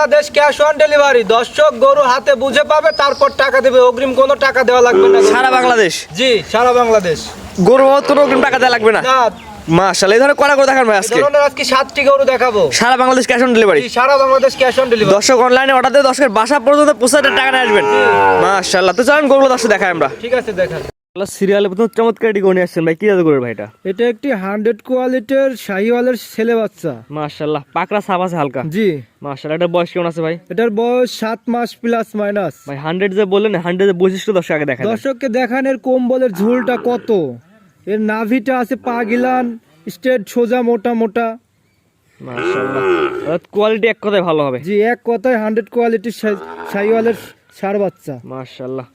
Bangladesh cash on delivery. দর্শক গরু হাতে বুঝে পাবে, তারপর টাকা দেবে। অগ্রিম কোনো টাকা দেওয়া লাগবে না। সারা বাংলাদেশ? জি, সারা বাংলাদেশ। গরু কোনো অগ্রিম টাকা দেওয়া লাগবে না? না। মাশাআল্লাহ, এই ধরনের কয়টা গরু দেখান ভাই আজকে? এই ধরনের আজকে 7টি গরু দেখাবো। সারা বাংলাদেশ ক্যাশ অন ডেলিভারি? জি, সারা বাংলাদেশ ক্যাশ অন ডেলিভারি। দর্শক অনলাইনে অর্ডার দিয়ে দর্শকের বাসা পর্যন্ত পৌঁছাতে টাকা নিয়ে আসবেন। মাশাআল্লাহ, তো চলুন গরুগুলো দর্শক দেখাই আমরা। ঠিক আছে, দেখান। সিরিয়ালে প্রথম চমৎকার একটি গরু নিয়ে আসছেন ভাই, কি জাতের গরু ভাই এটা? এটা একটি 100 কোয়ালিটির শাহিওয়ালের ছেলে বাচ্চা। মাশাআল্লাহ, পাকড়া ছাপ আছে হালকা। জি। মাশাআল্লাহ, এটার বয়স কেমন আছে ভাই? এটার বয়স 7 মাস প্লাস মাইনাস। ভাই 100 যে বললেন, 100 এর বৈশিষ্ট্য দর্শক আগে দেখান। দর্শককে দেখান এর কম্বলের ঝুলটা কত। এর নাভিটা আছে পা গিলান স্ট্রেট সোজা মোটা মোটা। মাশাআল্লাহ, কোয়ালিটি এক কথায় ভালো হবে। জি, এক কথায় 100 কোয়ালিটির শাহিওয়ালের ষাঁড় বাচ্চা। মাশাআল্লাহ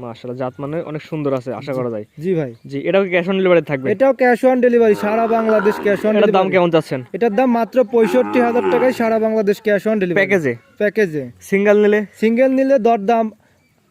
মাশাআল্লাহ, জাত মানে অনেক সুন্দর আছে, আশা করা যায়। জি ভাই। জি, এটাও কি ক্যাশ অন ডেলিভারি থাকবে? এটাও ক্যাশ অন ডেলিভারি, সারা বাংলাদেশ ক্যাশ অন এটার ডেলিভারি। দাম কেমন যাচ্ছেন? এটার দাম মাত্র 65,000 টাকায় সারা বাংলাদেশ ক্যাশ অন ডেলিভারি। প্যাকেজে? প্যাকেজে। সিঙ্গেল নিলে? সিঙ্গেল নিলে দরদাম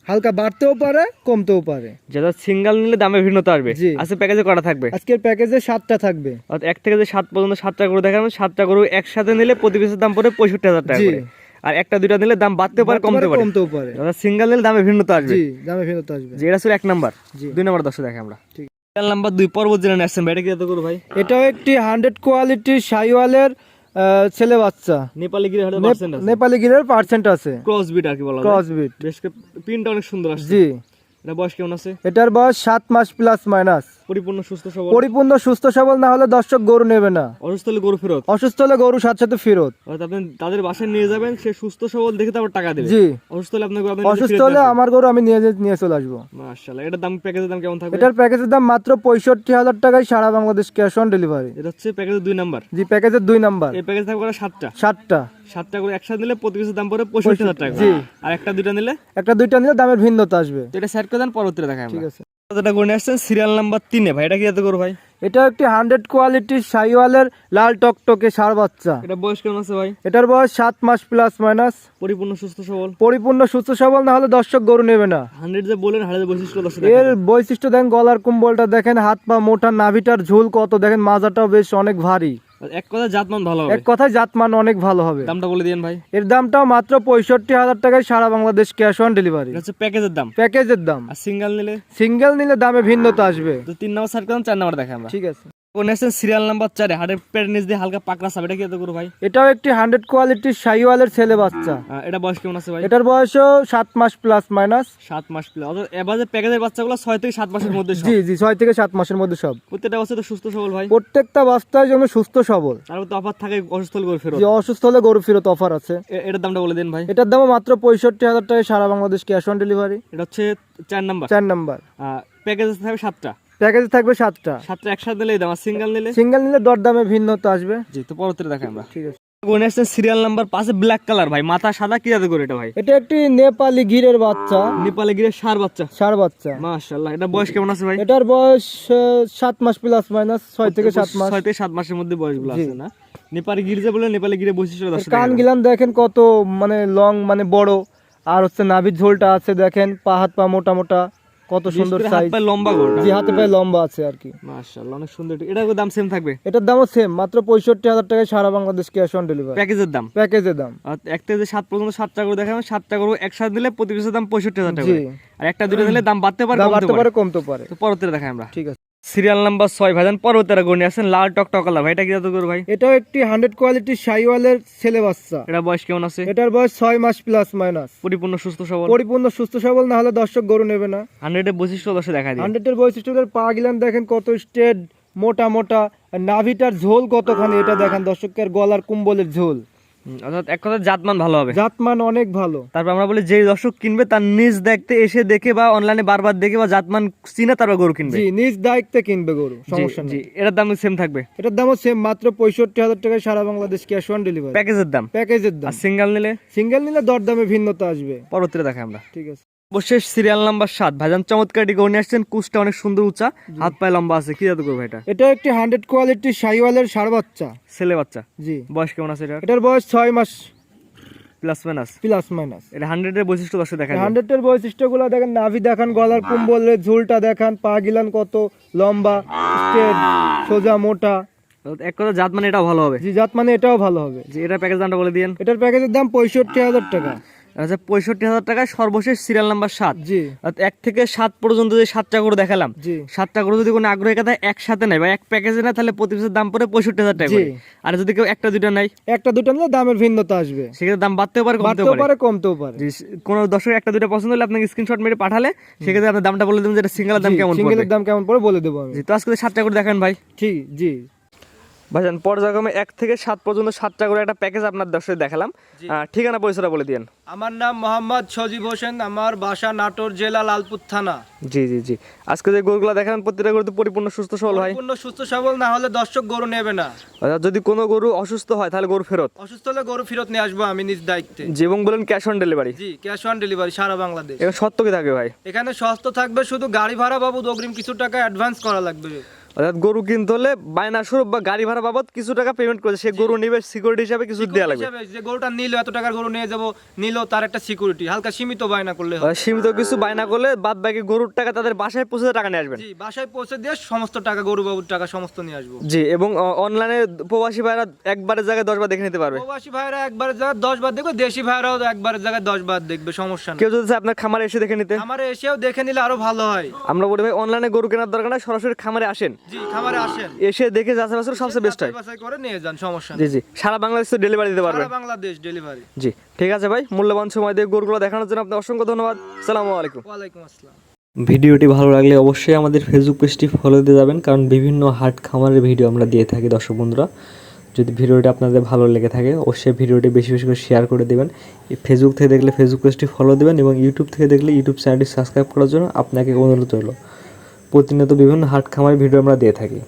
হালকা বাড়তেও পারে কমতেও পারে। যেটা সিঙ্গেল নিলে দামে ভিন্নতা আসবে। আজকে প্যাকেজে কটা থাকবে? আজকের প্যাকেজে 7টা থাকবে। অর্থাৎ 1 থেকে 7 পর্যন্ত 7টা গরু দেখাবেন। 7টা গরু একসাথে নিলে প্রতি পিসের দাম পড়ে 65,000 টাকা করে। আর একটা দুইটা নিলে দাম বাড়তে পারে কমতেও পারে। সিঙ্গেল নিলে দামে ভিন্নতা আসবে। জি, দামে ভিন্নতা আসবে। যে এটা ছিল 1 নাম্বার। 2 নাম্বার দর্শক দেখে আমরা। ঠিক। নাম্বার 2 পর্বত জেনে আসছেন ভাই, এটা কি জাতের গরু ভাই? এটাও একটি 100 কোয়ালিটির শাহিওয়ালের ছেলে বাচ্চা। নেপালি গিরের 100% আছে। নেপালি গিরের পার্সেন্ট আছে। ক্রস বিট আর কি বলা হয়। Cross beat. বেশ প্রিন্টটা অনেক সুন্দর আসছে। জি। এটা বয়স কেমন আছে? এটার বয়স 7 মাস প্লাস মাইনাস। পরিপূর্ণ সুস্থ সবল? পরিপূর্ণ সুস্থ সবল না হলে দর্শক গরু নেবে না। অসুস্থ হলে গরু ফেরত? অসুস্থ হলে গরু সাথে সাথে ফেরত। আপনি তাদের বাসায় নিয়ে যাবেন, সে সুস্থ সবল দেখে তারপর টাকা দেবে। জি। অসুস্থ হলে আপনাকে অসুস্থ হলে আমার গরু আমি নিয়ে চলে আসবো। মাশাআল্লাহ, এটার দাম প্যাকেজের দাম কেমন থাকবে? এটার প্যাকেজের দাম মাত্র 65,000 টাকায় সারা বাংলাদেশ ক্যাশ অন ডেলিভারি। এটা হচ্ছে প্যাকেজের 2 নাম্বার। জি, প্যাকেজের 2 নাম্বার। এই প্যাকেজ থাকবে 7টা। 7টা করে একসাথে নিলে প্রতি পিসের দাম পড়ে 65,000 টাকা। জি। আর একটা দুইটা নিলে? একটা দুইটা নিলে দামের ভিন্নতা আসবে। তো এটা সেট করে দেন, পরবর্তীতে দেখাই আমরা। ঠিক আছে। যেটা করে আসছেন সিরিয়াল নাম্বার 3 এ ভাই, এটা কি জাতের গরু ভাই? এটা একটি 100 কোয়ালিটির শাহিওয়ালের লাল টকটকে ষাঁড় বাচ্চা। এটা বয়স কেমন আছে ভাই? এটার বয়স 7 মাস প্লাস মাইনাস। পরিপূর্ণ সুস্থ সবল? পরিপূর্ণ সুস্থ সবল না হলে দর্শক গরু নেবে না। 100 যে বলেন, 100 বৈশিষ্ট্য দর্শক এর বৈশিষ্ট্য দেখেন, গলার কুম্বলটা দেখেন, হাত পা মোটা, নাভিটার ঝুল কত দেখেন, মাজাটাও বেশ অনেক ভারী। এক কথায় জাতমান ভালো হবে। এক কথায় জাতমান অনেক ভালো হবে। দামটা বলে দিন ভাই। এর দামটাও মাত্র 65,000 টাকায় সারা বাংলাদেশ ক্যাশ অন ডেলিভারি। এটা হচ্ছে প্যাকেজের দাম। প্যাকেজের দাম। আর সিঙ্গেল নিলে? সিঙ্গেল নিলে দামে ভিন্নতা আসবে। তো 3 নাম্বার সেট করেন, 4 নাম্বার দেখাই আমরা। ঠিক আছে। কোন আসছেন সিরিয়াল নাম্বার 4 এ, হাড়ের পেট নিচ দিয়ে হালকা পাকড়া ছাপ, এটা কি জাতের গরু ভাই? এটাও একটি 100 কোয়ালিটির শাহিওয়ালের ছেলে বাচ্চা। এটা বয়স কেমন আছে ভাই? এটার বয়সও 7 মাস প্লাস মাইনাস। 7 মাস প্লাস। অর্থাৎ এবারে প্যাকেজের বাচ্চাগুলো 6 থেকে 7 মাসের মধ্যে সব। জি জি, 6 থেকে 7 মাসের মধ্যে সব। প্রত্যেকটা বাচ্চা তো সুস্থ সবল ভাই? প্রত্যেকটা বাচ্চার জন্য সুস্থ সবল। তারপর তো অফার থাকে অসুস্থ হলে গরু ফেরত? যে অসুস্থ হলে গরু ফেরত অফার আছে। এটার দামটা বলে দিন ভাই। এটার দামও মাত্র 65,000 টাকায় সারা বাংলাদেশ ক্যাশ অন ডেলিভারি। এটা হচ্ছে 4 নাম্বার। 4 নাম্বার। প্যাকেজ থাকবে 7টা। প্যাকেজে থাকবে 7টা। 7টা একসাথে নিলে দাম, আর সিঙ্গেল নিলে? সিঙ্গেল নিলে দরদামে ভিন্নতা আসবে। জি, তো পরবর্তীতে দেখাই আমরা। ঠিক আছে। কোন আসছেন সিরিয়াল নাম্বার 5 এ, ব্ল্যাক কালার ভাই, মাথা সাদা, কি জাতের গরু এটা ভাই? এটা একটি নেপালি গিরের বাচ্চা। নেপালি গিরের ষাঁড় বাচ্চা? ষাঁড় বাচ্চা। মাশাআল্লাহ, এটা বয়স কেমন আছে ভাই? এটার বয়স 7 মাস প্লাস মাইনাস, 6 থেকে 7 মাস। 6 থেকে 7 মাসের মধ্যে বয়সগুলো আছে না? নেপালি গির যে বলে, নেপালি গিরের বৈশিষ্ট্য দর্শক কান গিলান দেখেন কত মানে লং, মানে বড়। আর হচ্ছে নাভির ঝোলটা আছে দেখেন, পা হাত পা মোটা মোটা, কত সুন্দর সাইজ। হাত পায়ে লম্বা গরু? জি, হাতে পায়ে লম্বা আছে আর কি। মাশাআল্লাহ, অনেক সুন্দর। এটার দাম সেম থাকবে? এটার দামও সেম, মাত্র 65,000 টাকায় সারা বাংলাদেশ ক্যাশ অন ডেলিভারি। প্যাকেজের দাম? প্যাকেজের দাম। আর 1 থেকে 7 পর্যন্ত 7টা গরু দেখাবেন। 7টা গরু একসাথে নিলে প্রতি পিসের দাম 65,000 টাকা করে। আর একটা দুটো নিলে দাম বাড়তে পারে কমতে পারে। তো পরবর্তীতে দেখাই আমরা। ঠিক আছে। সিরিয়াল নাম্বার 6 ভাইজান, পরবর্তীতে গরু নিয়ে আসেন লাল টকটক কালার, ভাই এটা কি জাতের গরু ভাই? এটাও একটি 100 কোয়ালিটির শাহিওয়ালের ছেলে বাচ্চা। এটা বয়স কেমন আছে? এটার বয়স 6 মাস প্লাস মাইনাস। পরিপূর্ণ সুস্থ সবল? পরিপূর্ণ সুস্থ সবল না হলে দর্শক গরু নেবে না। 100 এর বৈশিষ্ট্য দর্শক দেখা দিই। 100 এর বৈশিষ্ট্যের পা গিলান দেখেন কত স্ট্রেট মোটা মোটা, আর নাভিটার ঝোল কতখানি এটা দেখেন দর্শকের, গলার কুম্বলের ঝোল। অর্থাৎ এক কথা জাতমান ভালো হবে। জাতমান অনেক ভালো। তারপর আমরা বলি যে দর্শক কিনবে তার নিজ দেখতে এসে দেখে বা অনলাইনে বারবার দেখে বা জাতমান চিনে তারপর গরু কিনবে। জি, নিজ দায়িত্বে কিনবে গরু, সমস্যা নেই। জি, এটার দাম সেম থাকবে? এটার দামও সেম, মাত্র 65,000 টাকায় সারা বাংলাদেশ ক্যাশ অন ডেলিভারি। প্যাকেজের দাম? প্যাকেজের দাম। আর সিঙ্গেল নিলে? সিঙ্গেল নিলে দরদামে ভিন্নতা আসবে। পরবর্তীতে দেখাই আমরা। ঠিক আছে। অবশেষ সিরিয়াল নাম্বার 7 ভাইজান, চমৎকার একটি গরু নিয়ে আসছেন, কুচটা অনেক সুন্দর উঁচা, হাত পায়ে লম্বা আছে, কি জাতের গরু ভাই এটা? এটা একটি 100 কোয়ালিটির শাহিওয়ালের ষাঁড় বাচ্চা। ছেলে বাচ্চা? জি। বয়স কেমন আছে এটার? এটার বয়স 6 মাস প্লাস মাইনাস? Plus minus. এটা 100 এর বৈশিষ্ট্য দর্শক দেখা যায়। 100 এর বৈশিষ্ট্যগুলো দেখেন, নাভি দেখান, গলার কুম্বলের ঝুলটা দেখান, পা গিলান কত লম্বা, স্ট্রেট সোজা মোটা, এক কথা জাত মানে এটাও ভালো হবে। জি, জাত মানে এটাও ভালো হবে। জি, এটার প্যাকেজ দামটা বলে দিন। এটার প্যাকেজের দাম 65,000 টাকা। আচ্ছা, 65,000 টাকায় সর্বশেষ সিরিয়াল নাম্বার 7। জি, 1 থেকে 7 পর্যন্ত যে 7টা গরু দেখালাম, জি, 7টা গরু যদি কোনো আগ্রহী কথা একসাথে নেয় বা এক প্যাকেজে নেয়, তাহলে প্রতি পিসের দাম পড়ে 65,000 টাকা জি। করে। আর যদি কেউ একটা দুইটা নেয়, একটা দুটো নিলে দামের ভিন্নতা আসবে, সেক্ষেত্রে দাম বাড়তেও পারে কমতেও বাড়তেও পারে। পারে কমতেও পারে। জি, কোনো দর্শক একটা দুইটা পছন্দ হলে আপনাকে স্ক্রিনশট মেরে পাঠালে সেক্ষেত্রে আপনার দামটা বলে দেবেন যে এটা সিঙ্গেলের দাম কেমন পড়বে। সিঙ্গেলের দাম কেমন পড়ে বলে দেবো আমি। জি, তো আজকে 7টা করে দেখেন ভাই। ঠিক, জি ভাইজান, পর্যায়ক্রমে 1 থেকে 7 পর্যন্ত 7টা করে একটা প্যাকেজ আপনার দর্শক দেখালাম। ঠিকানা পরিচয়টা বলে দিন। আমার নাম মোহাম্মদ সজীব হোসেন, আমার বাসা নাটোর জেলা লালপুর থানা। জি জি জি, আজকে যে গরুগুলো দেখান প্রত্যেকটা গরু তো পরিপূর্ণ সুস্থ সবল হয়। পূর্ণ সুস্থ সবল না হলে দর্শক গরু নেবে না। অর্থাৎ যদি কোনো গরু অসুস্থ হয় তাহলে গরু ফেরত। অসুস্থ হলে গরু ফেরত নিয়ে আসবো আমি নিজ দায়িত্বে। জি, এবং বলেন ক্যাশ অন ডেলিভারি। জি, ক্যাশ অন ডেলিভারি সারা বাংলাদেশ। এবং সত্য কি থাকে ভাই? এখানে সস্তা থাকবে, শুধু গাড়ি ভাড়া বাবদ অগ্রিম কিছু টাকা অ্যাডভান্স করা লাগবে। অর্থাৎ গরু কিনতে হলে বায়না স্বরূপ বা গাড়ি ভাড়া বাবদ কিছু টাকা পেমেন্ট করে সে গরু নিবে, সিকিউরিটি হিসাবে কিছু দেওয়া লাগবে। যে গরুটা নিল, এত টাকার গরু নিয়ে যাবো, নিল তার একটা সিকিউরিটি, হালকা সীমিত বায়না করলে হয়। সীমিত কিছু বায়না করলে বাদ বাকি গরুর টাকা তাদের বাসায় পৌঁছে টাকা নিয়ে আসবেন। জি, বাসায় পৌঁছে দিয়ে সমস্ত টাকা, গরু বাবুর টাকা সমস্ত নিয়ে আসবো। জি, এবং অনলাইনে প্রবাসী ভাইরা একবারের জায়গায় 10 বার দেখে নিতে পারবে। প্রবাসী ভাইরা একবারের জায়গায় 10 বার দেখবে, দেশি ভাইরাও একবারের জায়গায় 10 বার দেখবে, সমস্যা নেই। কেউ যদি চায় আপনার খামারে এসে দেখে নিতে, খামারে এসেও দেখে নিলে আরো ভালো হয়। আমরা বলি ভাই অনলাইনে গরু কেনার দরকার নাই, সরাসরি খামারে আসেন। জি, খামারে আসেন, এসে দেখে যাচাই বাছাই সবচেয়ে বেস্ট হয়। বাছাই করে নিয়ে যান, সমস্যা জি নেই। জি, সারা বাংলাদেশে ডেলিভারি দিতে পারবেন। সারা বাংলাদেশ ডেলিভারি। জি, ঠিক আছে ভাই, মূল্যবান সময় দিয়ে গরুগুলো দেখানোর জন্য আপনাকে অসংখ্য ধন্যবাদ। আসসালামু আলাইকুম। ওয়ালাইকুম আসসালাম। ভিডিওটি ভালো লাগলে অবশ্যই আমাদের ফেসবুক পেজটি ফলো দিয়ে যাবেন, কারণ বিভিন্ন হাট খামারের ভিডিও আমরা দিয়ে থাকি দর্শক বন্ধুরা। যদি ভিডিওটি আপনাদের ভালো লেগে থাকে অবশ্যই ভিডিওটি বেশি বেশি করে শেয়ার করে দেবেন। ফেসবুক থেকে দেখলে ফেসবুক পেজটি ফলো দেবেন এবং ইউটিউব থেকে দেখলে ইউটিউব চ্যানেলটি সাবস্ক্রাইব করার জন্য আপনাকে অনুরোধ রইল। প্রতিনিয়ত বিভিন্ন হাট খামারের ভিডিও আমরা দিয়ে থাকি।